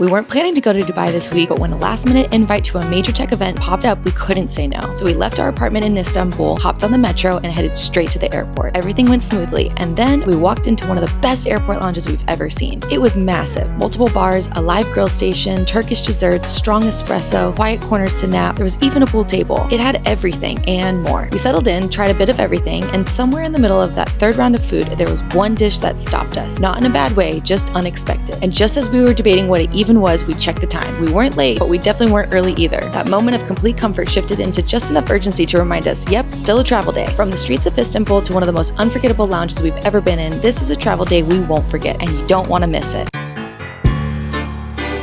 We weren't planning to go to Dubai this week, but when a last-minute invite to a major tech event popped up, we couldn't say no. So we left our apartment in Istanbul, hopped on the metro, and headed straight to the airport. Everything went smoothly, and then we walked into one of the best airport lounges we've ever seen. It was massive. Multiple bars, a live grill station, Turkish desserts, strong espresso, quiet corners to nap. There was even a pool table. It had everything and more. We settled in, tried a bit of everything, and somewhere in the middle of that third round of food, there was one dish that stopped us. Not in a bad way, just unexpected. And just as we were debating what it even was, we checked the time. We weren't late, but we definitely weren't early either. That moment of complete comfort shifted into just enough urgency to remind us, yep, still a travel day. From the streets of Istanbul to one of the most unforgettable lounges we've ever been in, this is a travel day we won't forget, and you don't want to miss it.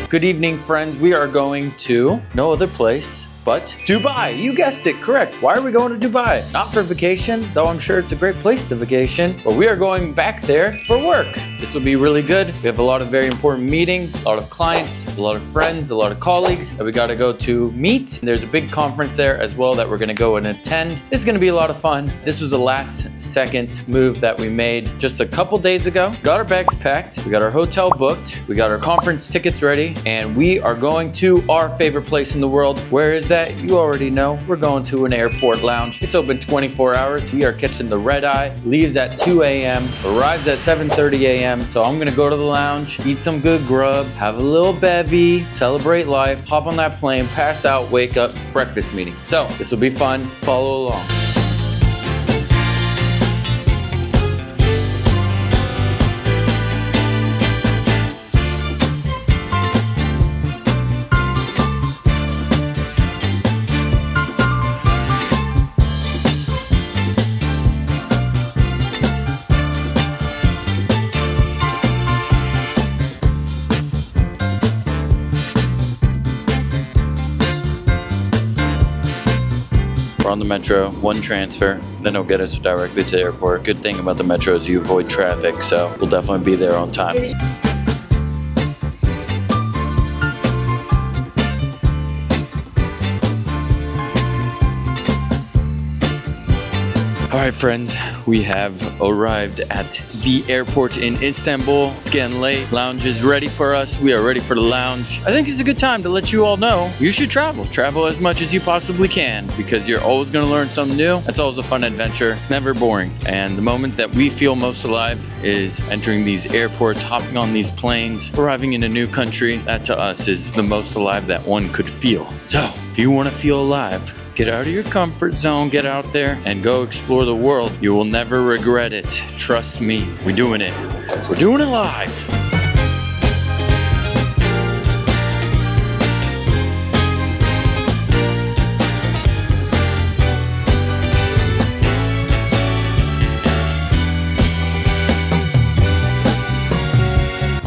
Good evening, friends. We are going to no other place but Dubai. You guessed it, correct. Why are we going to Dubai? Not for vacation, though I'm sure it's a great place to vacation, but we are going back there for work. This will be really good. We have a lot of very important meetings, a lot of clients, a lot of friends, a lot of colleagues that we got to go to meet. There's a big conference there as well that we're going to go and attend. This is going to be a lot of fun. This was the last second move that we made just a couple days ago. Got our bags packed, we got our hotel booked, we got our conference tickets ready, and we are going to our favorite place in the world. Where is that? You already know. We're going to an airport lounge. It's open 24 hours. We are catching the red eye. Leaves at 2 a.m. Arrives at 7:30 a.m. So I'm going to go to the lounge, eat some good grub, have a little bevy, celebrate life, hop on that plane, pass out, wake up, breakfast meeting. So this will be fun. Follow along. We're on the metro, one transfer, then it'll get us directly to the airport. Good thing about the metro is you avoid traffic, so we'll definitely be there on time. All right, friends, we have arrived at the airport in Istanbul. It's getting late. Lounge is ready for us. We are ready for the lounge. I think it's a good time to let you all know you should travel. Travel as much as you possibly can because you're always going to learn something new. It's always a fun adventure. It's never boring. And the moment that we feel most alive is entering these airports, hopping on these planes, arriving in a new country. That to us is the most alive that one could feel. So if you want to feel alive, get out of your comfort zone, get out there and go explore the world. You will never regret it. Trust me, we're doing it. We're doing it live.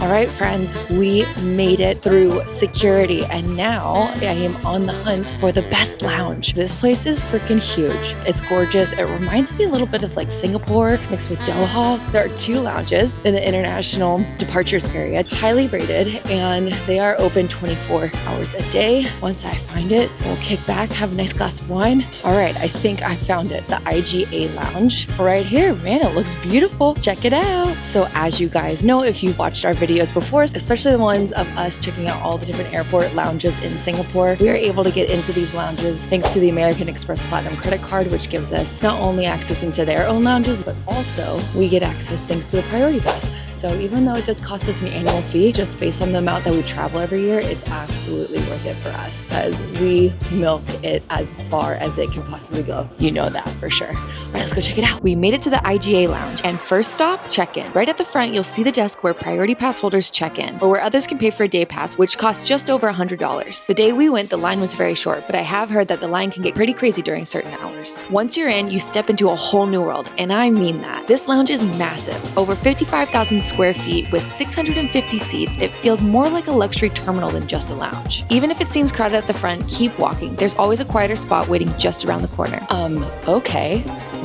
All right, friends, we made it through security, and now I am on the hunt for the best lounge. This place is freaking huge. It's gorgeous. It reminds me a little bit of like Singapore mixed with Doha. There are two lounges in the international departures area, highly rated, and they are open 24 hours a day. Once I find it, we'll kick back, have a nice glass of wine. All right, I think I found it. The IGA Lounge right here. Man, it looks beautiful. Check it out. So as you guys know, if you watched our videos before, especially the ones of us checking out all the different airport lounges in Singapore, we are able to get into these lounges thanks to the American Express Platinum credit card, which gives us not only access into their own lounges, but also we get access thanks to the priority pass. So even though it does cost us an annual fee, just based on the amount that we travel every year, it's absolutely worth it for us because we milk it as far as it can possibly go. You know that for sure. All right, let's go check it out. We made it to the IGA Lounge, and first stop, check-in. Right at the front, you'll see the desk where priority pass holders check in, or where others can pay for a day pass, which costs just over $100. The day we went, the line was very short, but I have heard that the line can get pretty crazy during certain hours. Once you're in, you step into a whole new world, and I mean that. This lounge is massive, over 55,000 square feet with 650 seats. It feels more like a luxury terminal than just a lounge. Even if it seems crowded at the front, keep walking. There's always a quieter spot waiting just around the corner. Okay.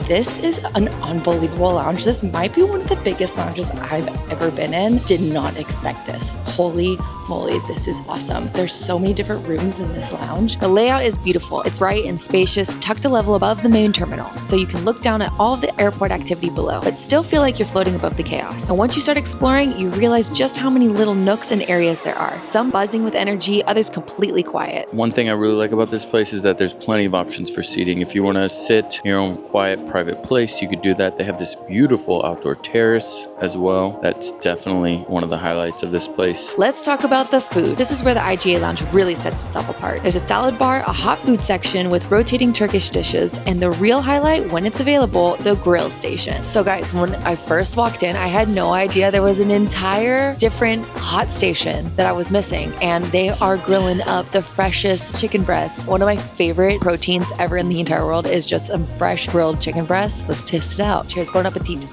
This is an unbelievable lounge. This might be one of the biggest lounges I've ever been in. Did not expect this. Holy moly, this is awesome. There's so many different rooms in this lounge. The layout is beautiful. It's bright and spacious, tucked a level above the main terminal, so you can look down at all of the airport activity below, but still feel like you're floating above the chaos. And once you start exploring, you realize just how many little nooks and areas there are. Some buzzing with energy, others completely quiet. One thing I really like about this place is that there's plenty of options for seating. If you want to sit in your own quiet, private place, you could do that. They have this beautiful outdoor terrace as well. That's definitely one of the highlights of this place. Let's talk about the food. This is where the IGA Lounge really sets itself apart. There's a salad bar, a hot food section with rotating Turkish dishes, and the real highlight, when it's available, the grill station. So guys, when I first walked in, I had no idea there was an entire different hot station that I was missing, and they are grilling up the freshest chicken breasts. One of my favorite proteins ever in the entire world is just some fresh grilled chicken breasts. Let's taste it out. Cheers, bon appetit.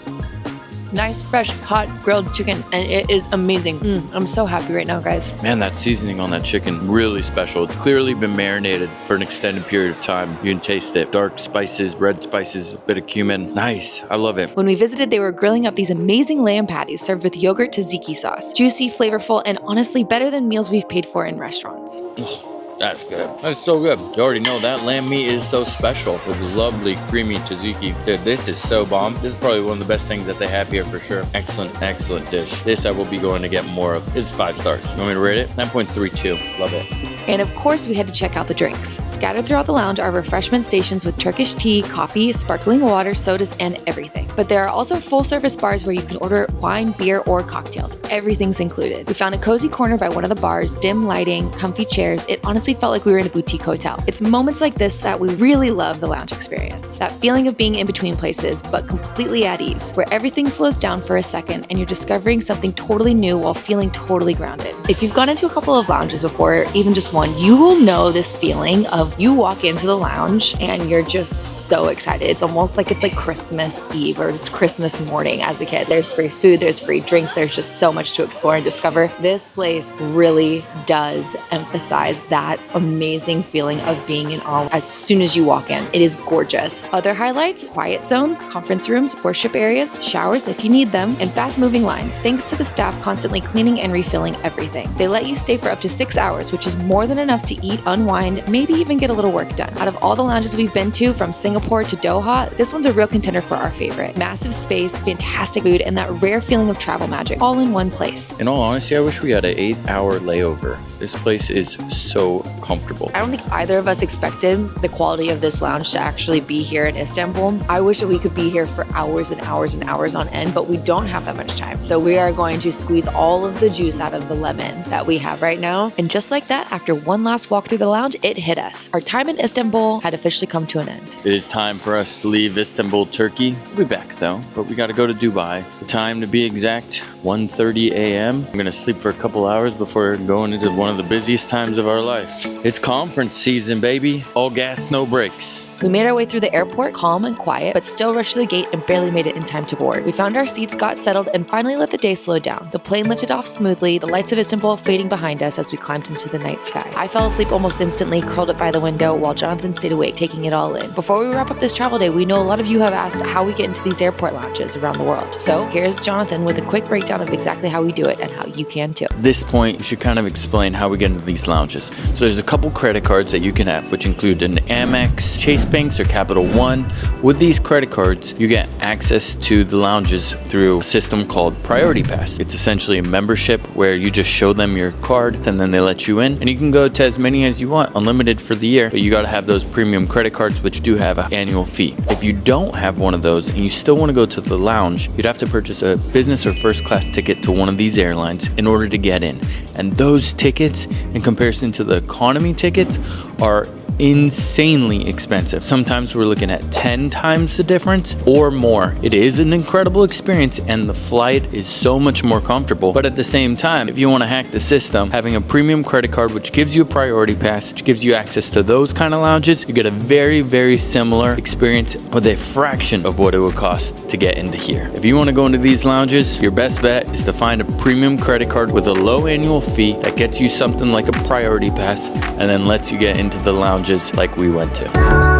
Nice, fresh, hot, grilled chicken, and it is amazing. I'm so happy right now, guys. Man, that seasoning on that chicken, really special. It's clearly been marinated for an extended period of time. You can taste it. Dark spices, red spices, a bit of cumin. Nice, I love it. When we visited, they were grilling up these amazing lamb patties served with yogurt tzatziki sauce. Juicy, flavorful, and honestly better than meals we've paid for in restaurants. That's good. That's so good. You already know that lamb meat is so special with lovely creamy tzatziki. Dude, this is so bomb. This is probably one of the best things that they have here for sure. Excellent, excellent dish. This I will be going to get more of. This is 5 stars. You want me to rate it? 9.32. Love it. And of course, we had to check out the drinks. Scattered throughout the lounge are refreshment stations with Turkish tea, coffee, sparkling water, sodas, and everything. But there are also full-service bars where you can order wine, beer, or cocktails. Everything's included. We found a cozy corner by one of the bars, dim lighting, comfy chairs. It honestly felt like we were in a boutique hotel. It's moments like this that we really love the lounge experience. That feeling of being in between places, but completely at ease, where everything slows down for a second and you're discovering something totally new while feeling totally grounded. If you've gone into a couple of lounges before, even just one, you will know this feeling of you walk into the lounge and you're just so excited. It's almost like it's like Christmas Eve or it's Christmas morning as a kid. There's free food, there's free drinks, there's just so much to explore and discover. This place really does emphasize that amazing feeling of being in awe as soon as you walk in. It is gorgeous. Other highlights, quiet zones, conference rooms, worship areas, showers if you need them, and fast-moving lines, thanks to the staff constantly cleaning and refilling everything. They let you stay for up to 6 hours, which is more than enough to eat, unwind, maybe even get a little work done. Out of all the lounges we've been to, from Singapore to Doha, this one's a real contender for our favorite. Massive space, fantastic food, and that rare feeling of travel magic, all in one place. In all honesty, I wish we had an 8-hour layover. This place is so comfortable. I don't think either of us expected the quality of this lounge to actually be here in Istanbul. I wish that we could be here for hours and hours and hours on end, but we don't have that much time. So we are going to squeeze all of the juice out of the lemon that we have right now. And just like that, after one last walk through the lounge, it hit us. Our time in Istanbul had officially come to an end. It is time for us to leave Istanbul, Turkey. We'll be back though, but we got to go to Dubai. The time to be exact, 1:30 a.m. I'm going to sleep for a couple hours before going into one of the busiest times of our life. It's conference season, baby. All gas, no brakes. We made our way through the airport calm and quiet, but still rushed to the gate and barely made it in time to board. We found our seats, got settled, and finally let the day slow down. The plane lifted off smoothly, the lights of Istanbul fading behind us as we climbed into the night sky. I fell asleep almost instantly, curled up by the window, while Jonathan stayed awake, taking it all in. Before we wrap up this travel day, we know a lot of you have asked how we get into these airport lounges around the world. So here's Jonathan with a quick breakdown of exactly how we do it and how you can too. At this point, you should kind of explain how we get into these lounges. So there's a couple credit cards that you can have, which include an Amex, Chase Banks, or Capital One. With these credit cards, you get access to the lounges through a system called Priority Pass. It's essentially a membership where you just show them your card and then they let you in, and you can go to as many as you want, unlimited for the year, but you got to have those premium credit cards, which do have an annual fee. If you don't have one of those and you still want to go to the lounge, you'd have to purchase a business or first class ticket to one of these airlines in order to get in. And those tickets, in comparison to the economy tickets, are insanely expensive. Sometimes we're looking at 10 times the difference or more. It is an incredible experience and the flight is so much more comfortable. But at the same time, if you want to hack the system, having a premium credit card which gives you a priority pass, which gives you access to those kind of lounges, you get a very, very similar experience with a fraction of what it would cost to get into here. If you want to go into these lounges, your best bet is to find a premium credit card with a low annual fee that gets you something like a priority pass and then lets you get into the lounges like we went to.